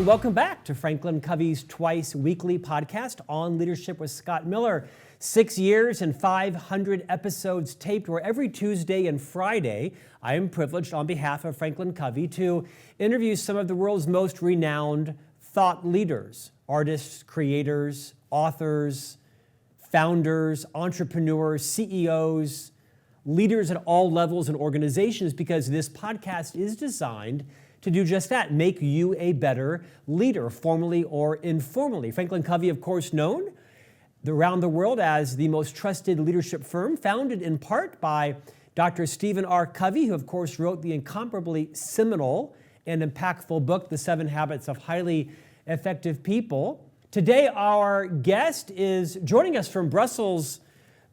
and welcome back to Franklin Covey's twice weekly podcast on leadership with Scott Miller. 6 years and 500 episodes taped, where every Tuesday and Friday, I am privileged on behalf of Franklin Covey to interview some of the world's most renowned thought leaders, artists, creators, authors, founders, entrepreneurs, CEOs, leaders at all levels and organizations, because this podcast is designed to do just that, make you a better leader, formally or informally. Franklin Covey, of course, known around the world as the most trusted leadership firm, founded in part by Dr. Stephen R. Covey, who of course wrote the incomparably seminal and impactful book, The 7 Habits of Highly Effective People. Today, our guest is joining us from Brussels,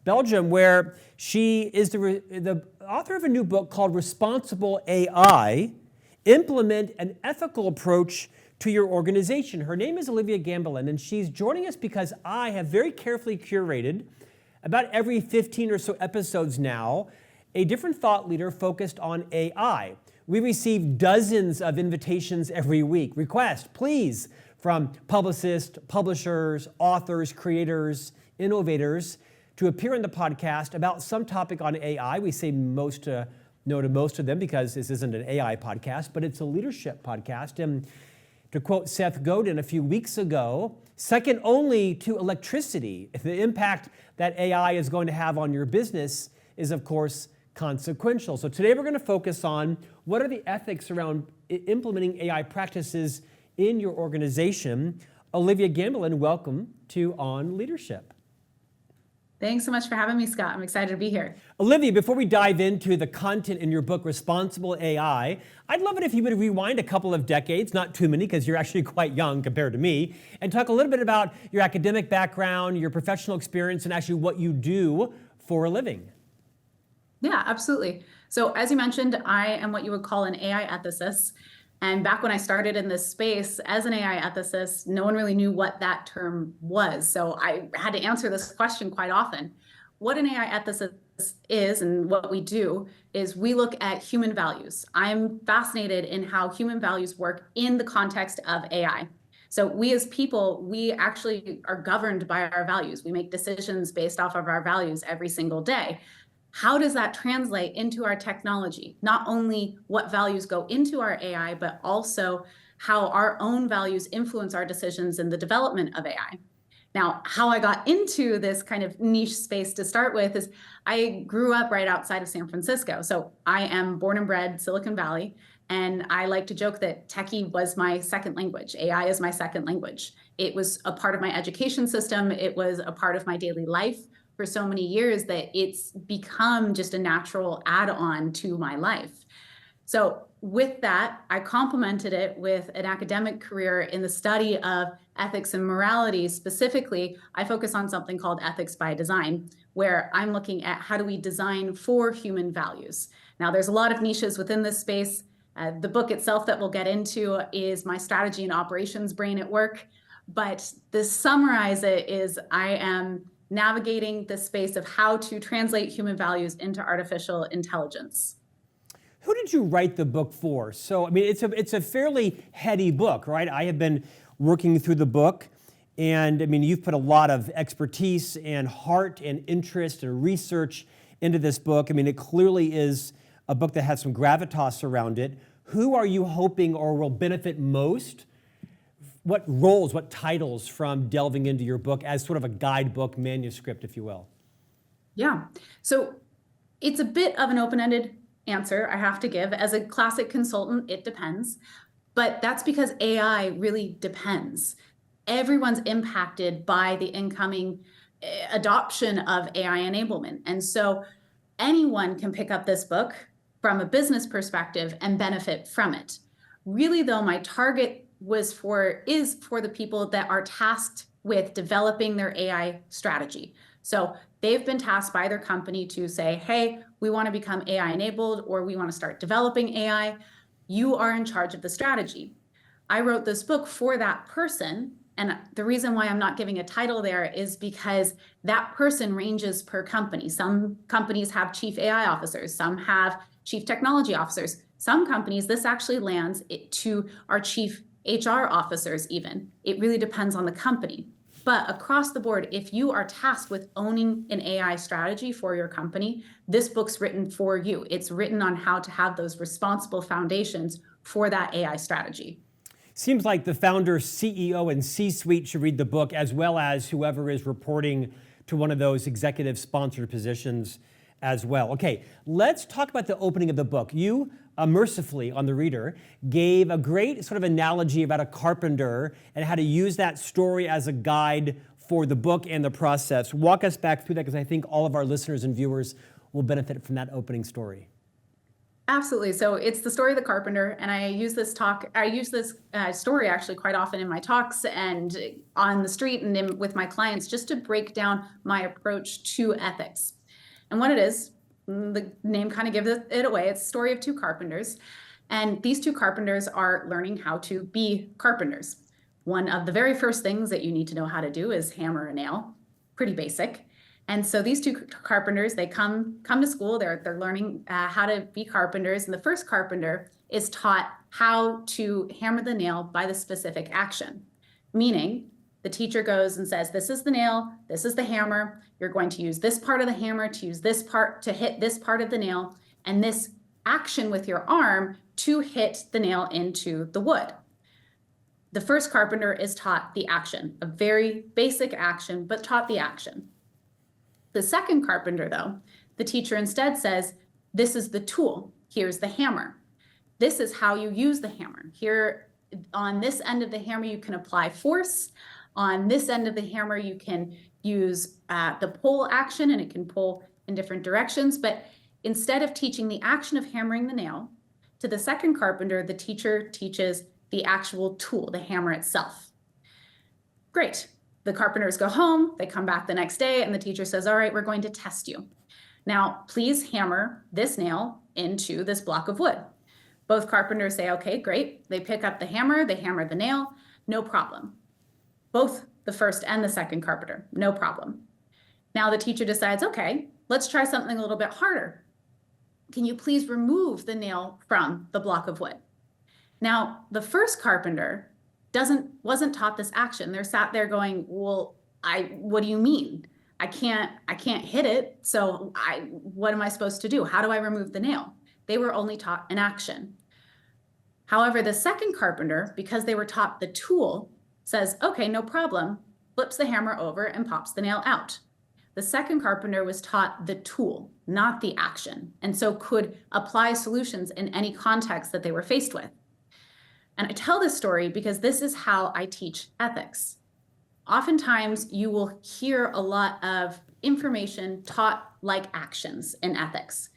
Belgium, where she is the author of a new book called Responsible AI, Implement an Ethical Approach to Your Organization. Her name is Olivia Gambelin, and she's joining us because I have very carefully curated, about every 15 or so episodes now, a different thought leader focused on AI. We receive dozens of invitations every week, requests, please, from publicists, publishers, authors, creators, innovators, to appear on the podcast about some topic on AI. We say no to most of them because this isn't an AI podcast, but it's a leadership podcast. And to quote Seth Godin a few weeks ago, second only to electricity, the impact that AI is going to have on your business is, of course, consequential. So today we're going to focus on what are the ethics around implementing AI practices in your organization. Olivia Gambelin, welcome to On Leadership. Thanks so much for having me, Scott. I'm excited to be here. Olivia, before we dive into the content in your book, Responsible AI, I'd love it if you would rewind a couple of decades, not too many because you're actually quite young compared to me, and talk a little bit about your academic background, your professional experience, and actually what you do for a living. Yeah, absolutely. So as you mentioned, I am what you would call an AI ethicist. And back when I started in this space as an AI ethicist, no one really knew what that term was. So I had to answer this question quite often. What an AI ethicist is and what we do is we look at human values. I'm fascinated in how human values work in the context of AI. So we as people, we actually are governed by our values. We make decisions based off of our values every single day. How does that translate into our technology? Not only what values go into our AI, but also how our own values influence our decisions in the development of AI. Now, how I got into this kind of niche space to start with is I grew up right outside of San Francisco. So I am born and bred Silicon Valley, and I like to joke that techie was my second language. AI is my second language. It was a part of my education system. It was a part of my daily life for so many years that it's become just a natural add-on to my life. So with that, I complemented it with an academic career in the study of ethics and morality. Specifically, I focus on something called ethics by design, where I'm looking at how do we design for human values. Now, there's a lot of niches within this space. The book itself that we'll get into is my strategy and operations brain at work. But to summarize it is I am navigating the space of how to translate human values into artificial intelligence. Who did you write the book for? So, I mean, it's a fairly heady book, right? I have been working through the book, and I mean, you've put a lot of expertise and heart and interest and research into this book. I mean, it clearly is a book that has some gravitas around it. Who are you hoping or will benefit most? What roles, what titles from delving into your book as sort of a guidebook manuscript, if you will? Yeah, so it's a bit of an open-ended answer I have to give. As a classic consultant, it depends, but that's because AI really depends. Everyone's impacted by the incoming adoption of AI enablement. And so anyone can pick up this book from a business perspective and benefit from it. Really though, my target is for the people that are tasked with developing their AI strategy. So they've been tasked by their company to say, hey, we want to become AI enabled, or we want to start developing AI. You are in charge of the strategy. I wrote this book for that person. And the reason why I'm not giving a title there is because that person ranges per company. Some companies have chief AI officers, some have chief technology officers. Some companies, this actually lands to our chief HR officers even. It really depends on the company. But across the board, if you are tasked with owning an AI strategy for your company, this book's written for you. It's written on how to have those responsible foundations for that AI strategy. Seems like the founder, CEO, and C-suite should read the book, as well as whoever is reporting to one of those executive sponsored positions as well. Okay, let's talk about the opening of the book. You, mercifully on the reader, gave a great sort of analogy about a carpenter and how to use that story as a guide for the book and the process. Walk us back through that, because I think all of our listeners and viewers will benefit from that opening story. Absolutely. So it's the story of the carpenter, and I use this story actually quite often in my talks and on the street and with my clients, just to break down my approach to ethics. And what it is, the name kind of gives it away. It's the story of two carpenters, and these two carpenters are learning how to be carpenters. One of the very first things that you need to know how to do is hammer a nail. Pretty basic. And so these two carpenters, they come to school, they're learning how to be carpenters. And the first carpenter is taught how to hammer the nail by the specific action. Meaning, the teacher goes and says, this is the nail, this is the hammer. You're going to use this part of the hammer to use this part to hit this part of the nail, and this action with your arm to hit the nail into the wood. The first carpenter is taught the action, a very basic action, but taught the action. The second carpenter, though, the teacher instead says, this is the tool. Here's the hammer. This is how you use the hammer. Here, on this end of the hammer, you can apply force. On this end of the hammer, you can use the pull action, and it can pull in different directions. But instead of teaching the action of hammering the nail, to the second carpenter, the teacher teaches the actual tool, the hammer itself. Great. The carpenters go home, they come back the next day, and the teacher says, all right, we're going to test you. Now, please hammer this nail into this block of wood. Both carpenters say, okay, great. They pick up the hammer, they hammer the nail, no problem. Both the first and the second carpenter, no problem. Now the teacher decides, okay, let's try something a little bit harder. Can you please remove the nail from the block of wood? Now, the first carpenter wasn't taught this action. They're sat there going, well, what do you mean? I can't hit it. So what am I supposed to do? How do I remove the nail? They were only taught an action. However, the second carpenter, because they were taught the tool, says, okay, no problem, flips the hammer over and pops the nail out. The second carpenter was taught the tool, not the action, and so could apply solutions in any context that they were faced with. And I tell this story because this is how I teach ethics. Oftentimes, you will hear a lot of information taught like actions in ethics.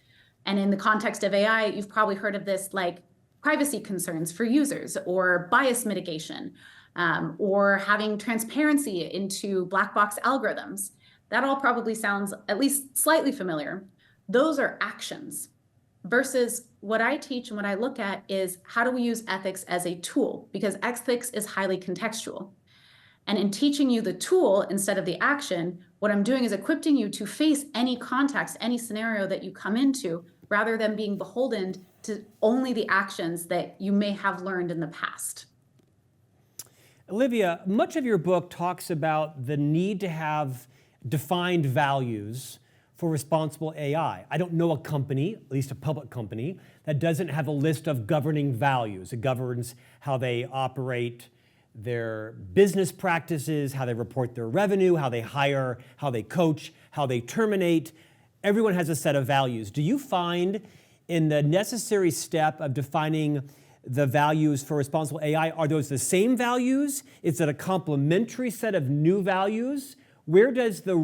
And in the context of AI, you've probably heard of this like privacy concerns for users, or bias mitigation, or having transparency into black box algorithms. That all probably sounds at least slightly familiar. Those are actions. Versus what I teach and what I look at is, how do we use ethics as a tool? Because ethics is highly contextual. And in teaching you the tool instead of the action, what I'm doing is equipping you to face any context, any scenario that you come into, rather than being beholden to only the actions that you may have learned in the past. Olivia, much of your book talks about the need to have defined values for responsible AI. I don't know a company, at least a public company, that doesn't have a list of governing values. It governs how they operate their business practices, how they report their revenue, how they hire, how they coach, how they terminate. Everyone has a set of values. Do you find in the necessary step of defining the values for responsible AI, are those the same values? Is it a complementary set of new values? Where does the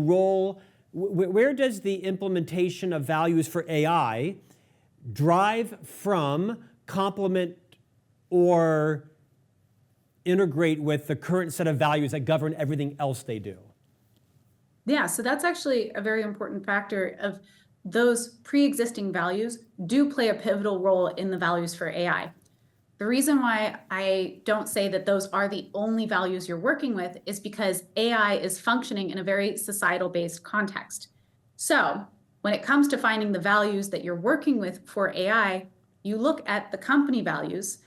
implementation of values for AI drive from, complement, or integrate with the current set of values that govern everything else they do? Yeah, so that's actually a very important factor of those pre-existing values do play a pivotal role in the values for AI. The reason why I don't say that those are the only values you're working with is because AI is functioning in a very societal-based context. So when it comes to finding the values that you're working with for AI, you look at the company values,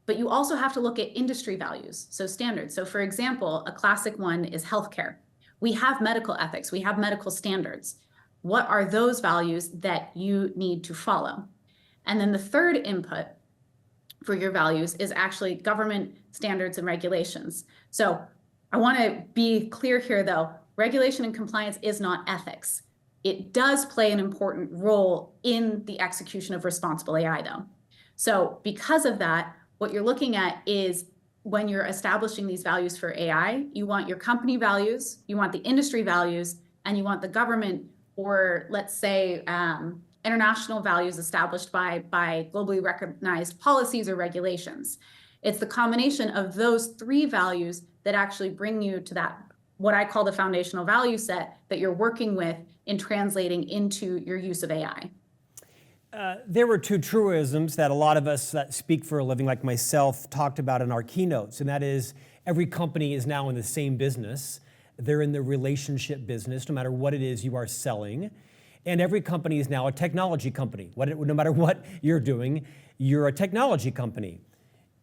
but But you also have to look at industry values, so standards. So for example, a classic one is healthcare. We have medical ethics, we have medical standards. What are those values that you need to follow? And then the third input for your values is actually government standards and regulations. So I want to be clear here though, regulation and compliance is not ethics. It does play an important role in the execution of responsible AI though. So because of that, what you're looking at is when you're establishing these values for AI, you want your company values, you want the industry values, and you want the government or let's say international values established by globally recognized policies or regulations. It's the combination of those three values that actually bring you to that, what I call the foundational value set that you're working with in translating into your use of AI. There were two truisms that a lot of us that speak for a living, like myself, talked about in our keynotes, and that is every company is now in the same business. They're in the relationship business, no matter what it is you are selling. And every company is now a technology company. No matter what you're doing, you're a technology company.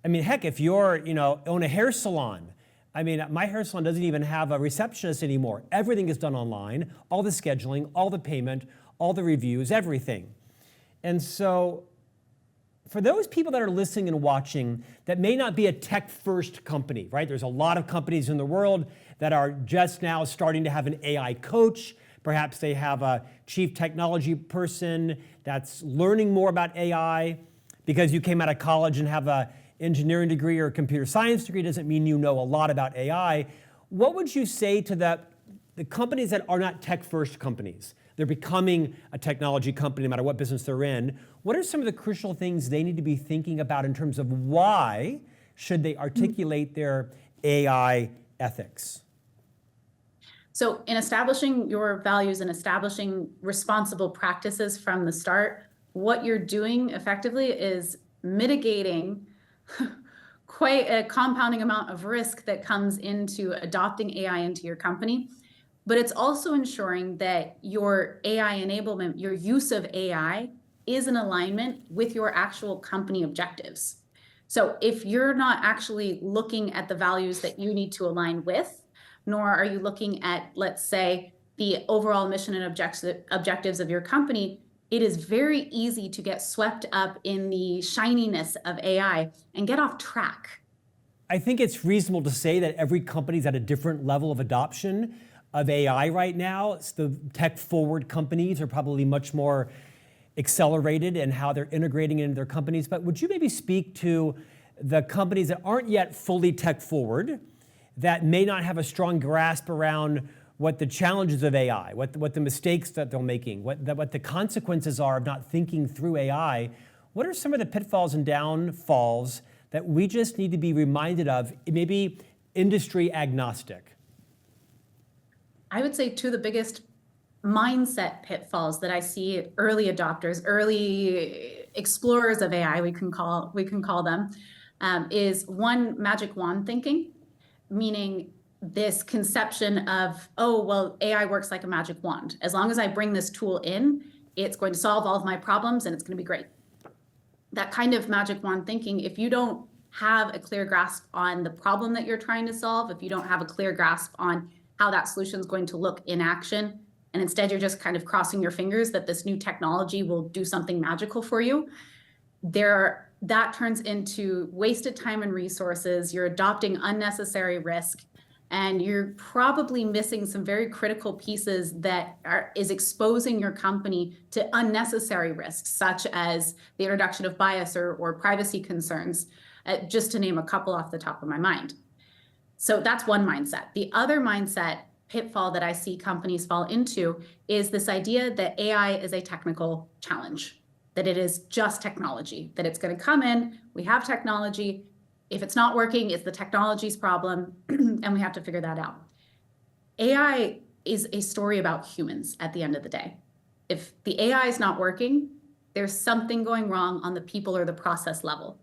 I mean, heck, if you're, own a hair salon, I mean, my hair salon doesn't even have a receptionist anymore. Everything is done online, all the scheduling, all the payment, all the reviews, everything. And so for those people that are listening and watching that may not be a tech-first company, right? There's a lot of companies in the world that are just now starting to have an AI coach. Perhaps they have a chief technology person that's learning more about AI. Because you came out of college and have an engineering degree or a computer science degree doesn't mean you know a lot about AI. What would you say to the companies that are not tech-first companies? They're becoming a technology company no matter what business they're in. What are some of the crucial things they need to be thinking about in terms of why should they articulate their AI ethics? So in establishing your values and establishing responsible practices from the start, what you're doing effectively is mitigating quite a compounding amount of risk that comes into adopting AI into your company. But it's also ensuring that your AI enablement, your use of AI is in alignment with your actual company objectives. So if you're not actually looking at the values that you need to align with, nor are you looking at, let's say, the overall mission and objectives of your company, it is very easy to get swept up in the shininess of AI and get off track. I think it's reasonable to say that every company's at a different level of adoption of AI right now. It's the tech-forward companies are probably much more accelerated in how they're integrating it into their companies. But would you maybe speak to the companies that aren't yet fully tech-forward, that may not have a strong grasp around what the challenges of AI, what the mistakes that they're making, what the consequences are of not thinking through AI? What are some of the pitfalls and downfalls that we just need to be reminded of, maybe industry agnostic? I would say two of the biggest mindset pitfalls that I see early adopters, early explorers of AI, we can call them, is one, magic wand thinking, meaning this conception of, oh, well, AI works like a magic wand. As long as I bring this tool in, it's going to solve all of my problems and it's going to be great. That kind of magic wand thinking, if you don't have a clear grasp on the problem that you're trying to solve, if you don't have a clear grasp on how that solution is going to look in action, and instead you're just kind of crossing your fingers that this new technology will do something magical for you, that turns into wasted time and resources. You're adopting unnecessary risk, and you're probably missing some very critical pieces that is exposing your company to unnecessary risks, such as the introduction of bias or privacy concerns, just to name a couple off the top of my mind. So that's one mindset. The other mindset pitfall that I see companies fall into is this idea that AI is a technical challenge, that it is just technology, that it's going to come in, we have technology. If it's not working, it's the technology's problem, and we have to figure that out. AI is a story about humans at the end of the day. If the AI is not working, there's something going wrong on the people or the process level,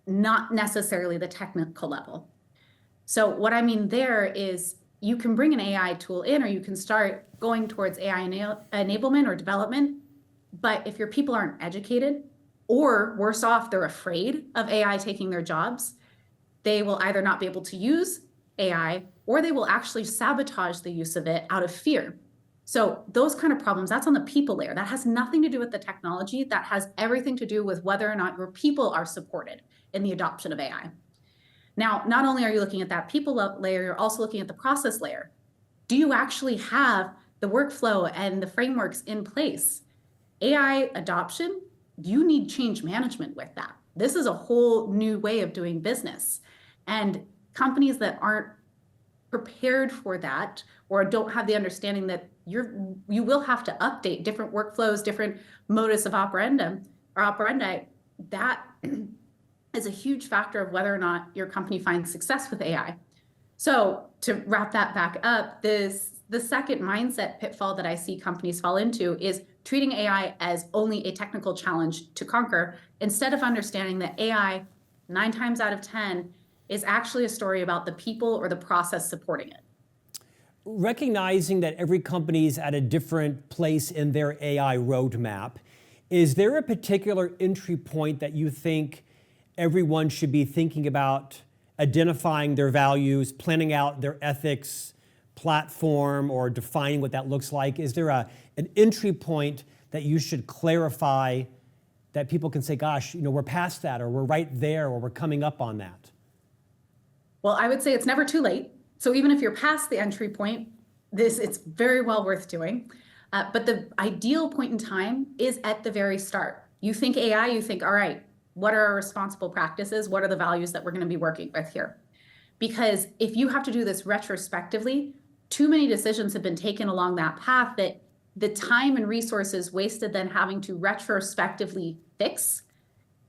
not necessarily the technical level. So what I mean there is you can bring an AI tool in, or you can start going towards AI enablement or development. But if your people aren't educated, Or worse off, they're afraid of AI taking their jobs. They will either not be able to use AI, or they will actually sabotage the use of it out of fear. So those kind of problems, that's on the people layer. That has nothing to do with the technology. That has everything to do with whether or not your people are supported in the adoption of AI. Now, not only are you looking at that people layer, you're also looking at the process layer. Do you actually have the workflow and the frameworks in place? AI adoption, you need change management with that. This is a whole new way of doing business. And companies that aren't prepared for that or don't have the understanding that you will have to update different workflows, different modus of operandi, that is a huge factor of whether or not your company finds success with AI. So to wrap that back up, the second mindset pitfall that I see companies fall into is treating AI as only a technical challenge to conquer, instead of understanding that AI, 9 times out of 10, is actually a story about the people or the process supporting it. Recognizing that every company is at a different place in their AI roadmap, is there a particular entry point that you think everyone should be thinking about identifying their values, planning out their ethics platform, or defining what that looks like? Is there an entry point that you should clarify that people can say, gosh, we're past that, or we're right there, or we're coming up on that? Well, I would say it's never too late. So even if you're past the entry point, it's very well worth doing. But the ideal point in time is at the very start. You think AI, you think, all right, what are our responsible practices? What are the values that we're going to be working with here? Because if you have to do this retrospectively, too many decisions have been taken along that path that the time and resources wasted then having to retrospectively fix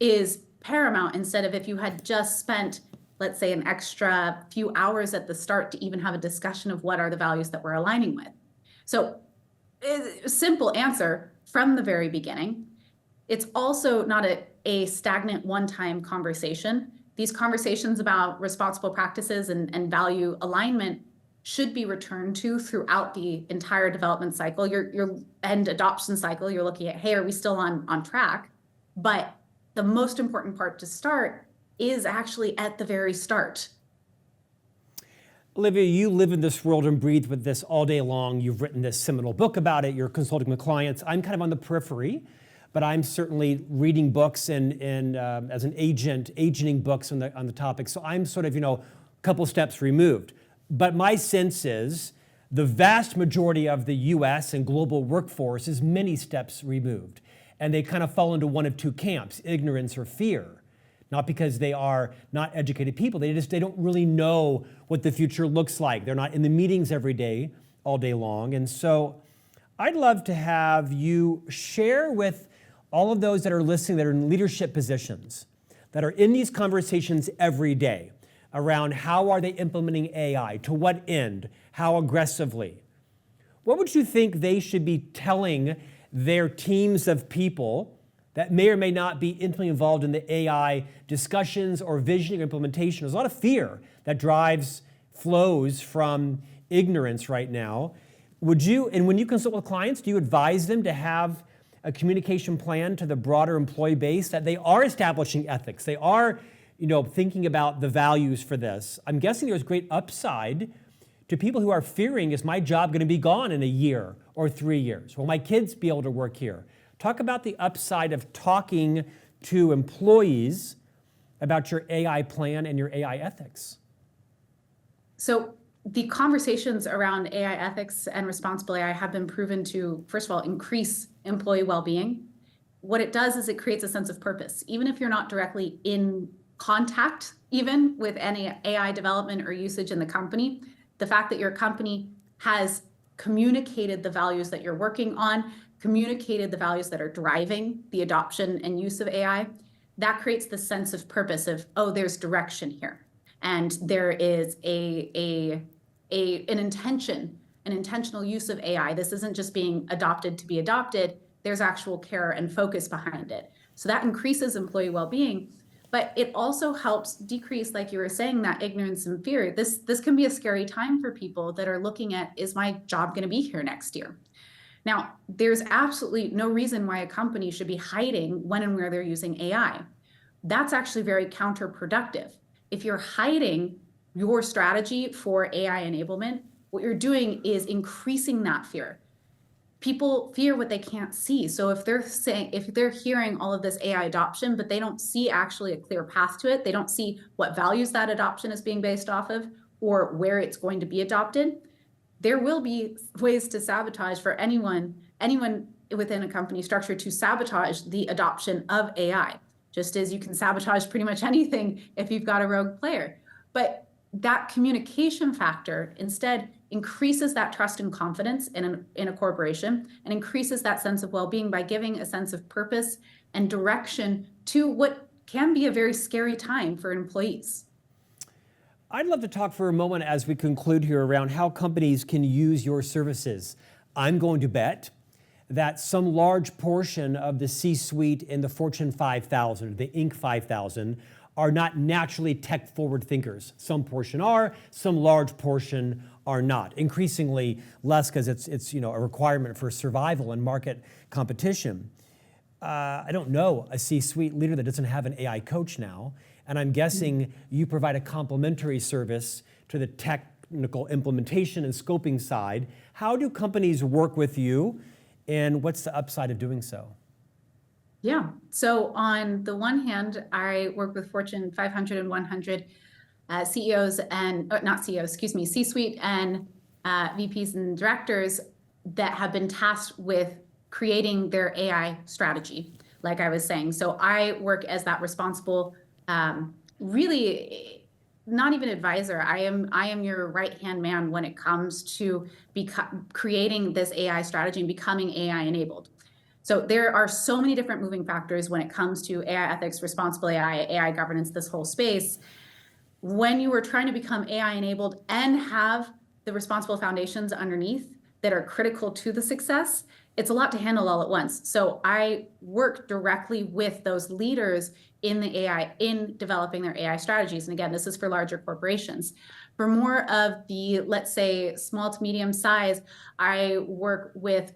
is paramount, instead of if you had just spent, let's say, an extra few hours at the start to even have a discussion of what are the values that we're aligning with. So a simple answer from the very beginning. It's also not a stagnant one-time conversation. These conversations about responsible practices and value alignment should be returned to throughout the entire development cycle, your end adoption cycle. You're looking at, hey, are we still on track? But the most important part to start is actually at the very start. Olivia, you live in this world and breathe with this all day long. You've written this seminal book about it. You're consulting with clients. I'm kind of on the periphery, but I'm certainly reading books and as an agent, agenting books on the topic. So I'm sort of, a couple steps removed. But my sense is the vast majority of the US and global workforce is many steps removed. And they kind of fall into one of two camps, ignorance or fear. Not because they are not educated people, they don't really know what the future looks like. They're not in the meetings every day, all day long. And so I'd love to have you share with all of those that are listening that are in leadership positions, that are in these conversations every day around how are they implementing AI, to what end, how aggressively. What would you think they should be telling their teams of people that may or may not be intimately involved in the AI discussions or visioning or implementation? There's a lot of fear that flows from ignorance right now. And when you consult with clients, do you advise them to have a communication plan to the broader employee base that they are establishing ethics, they are thinking about the values for this? I'm guessing there's great upside to people who are fearing, is my job going to be gone in a year or 3 years? Will my kids be able to work here? Talk about the upside of talking to employees about your AI plan and your AI ethics. So the conversations around AI ethics and responsible AI have been proven to, first of all, increase employee well-being. What it does is it creates a sense of purpose. Even if you're not directly in contact even with any AI development or usage in the company, the fact that your company has communicated the values that you're working on, communicated the values that are driving the adoption and use of AI, that creates the sense of purpose of, oh, there's direction here. And there is an intentional use of AI. This isn't just being adopted to be adopted. There's actual care and focus behind it. So that increases employee well-being, but it also helps decrease, like you were saying, that ignorance and fear. This can be a scary time for people that are looking at, is my job going to be here next year? Now, there's absolutely no reason why a company should be hiding when and where they're using AI. That's actually very counterproductive. If you're hiding your strategy for AI enablement, what you're doing is increasing that fear. People fear what they can't see. So if they're hearing all of this AI adoption, but they don't see actually a clear path to it, they don't see what values that adoption is being based off of or where it's going to be adopted, there will be ways to sabotage for anyone within a company structure to sabotage the adoption of AI, just as you can sabotage pretty much anything if you've got a rogue player. But that communication factor instead increases that trust and confidence in a corporation and increases that sense of well-being by giving a sense of purpose and direction to what can be a very scary time for employees. I'd love to talk for a moment as we conclude here around how companies can use your services. I'm going to bet that some large portion of the C-suite in the Fortune 5000, the Inc. 5000, are not naturally tech-forward thinkers. Some portion are, some large portion are not. Increasingly less because it's a requirement for survival and market competition. I don't know a C-suite leader that doesn't have an AI coach now. And I'm guessing you provide a complementary service to the technical implementation and scoping side. How do companies work with you, and what's the upside of doing so? Yeah. So on the one hand, I work with Fortune 500 and 100 CEOs and not CEOs, excuse me, C-suite and VPs and directors that have been tasked with creating their AI strategy, like I was saying. So I work as that responsible, really not even advisor. I am your right-hand man when it comes to creating this AI strategy and becoming AI enabled. So there are so many different moving factors when it comes to AI ethics, responsible AI governance, this whole space. When you are trying to become AI enabled and have the responsible foundations underneath that are critical to the success, it's a lot to handle all at once. So I work directly with those leaders in the AI, in developing their AI strategies. And again, this is for larger corporations. For more of the, let's say, small to medium size, I work with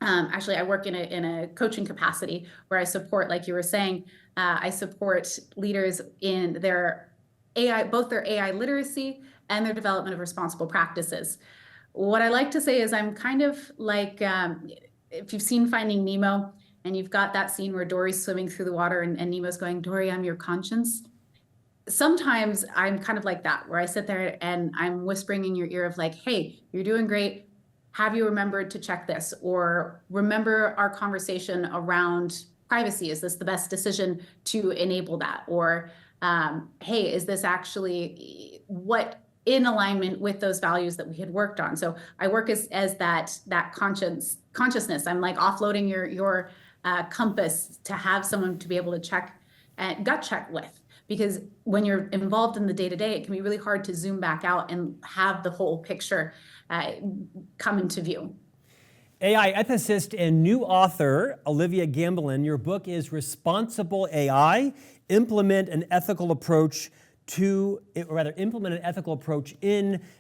actually, I work in a coaching capacity where I support, like you were saying, I support leaders in their AI, both their AI literacy and their development of responsible practices. What I like to say is I'm kind of like, if you've seen Finding Nemo and you've got that scene where Dory's swimming through the water and Nemo's going, "Dory, I'm your conscience." Sometimes I'm kind of like that, where I sit there and I'm whispering in your ear of like, "Hey, you're doing great. Have you remembered to check this?" Or remember our conversation around privacy. Is this the best decision to enable that? Or, hey, is this actually what in alignment with those values that we had worked on? So I work as that consciousness. I'm like offloading your compass to have someone to be able to check and gut check with. Because when you're involved in the day-to-day, it can be really hard to zoom back out and have the whole picture come into view. AI ethicist and new author, Olivia Gambelin, your book is Responsible AI, Implement an Ethical Approach in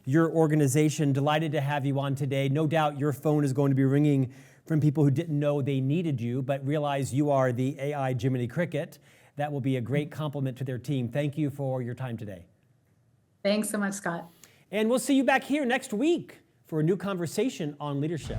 your organization. Delighted to have you on today. No doubt your phone is going to be ringing from people who didn't know they needed you, but realize you are the AI Jiminy Cricket. That will be a great compliment to their team. Thank you for your time today. Thanks so much, Scott. And we'll see you back here next week for a new conversation on leadership.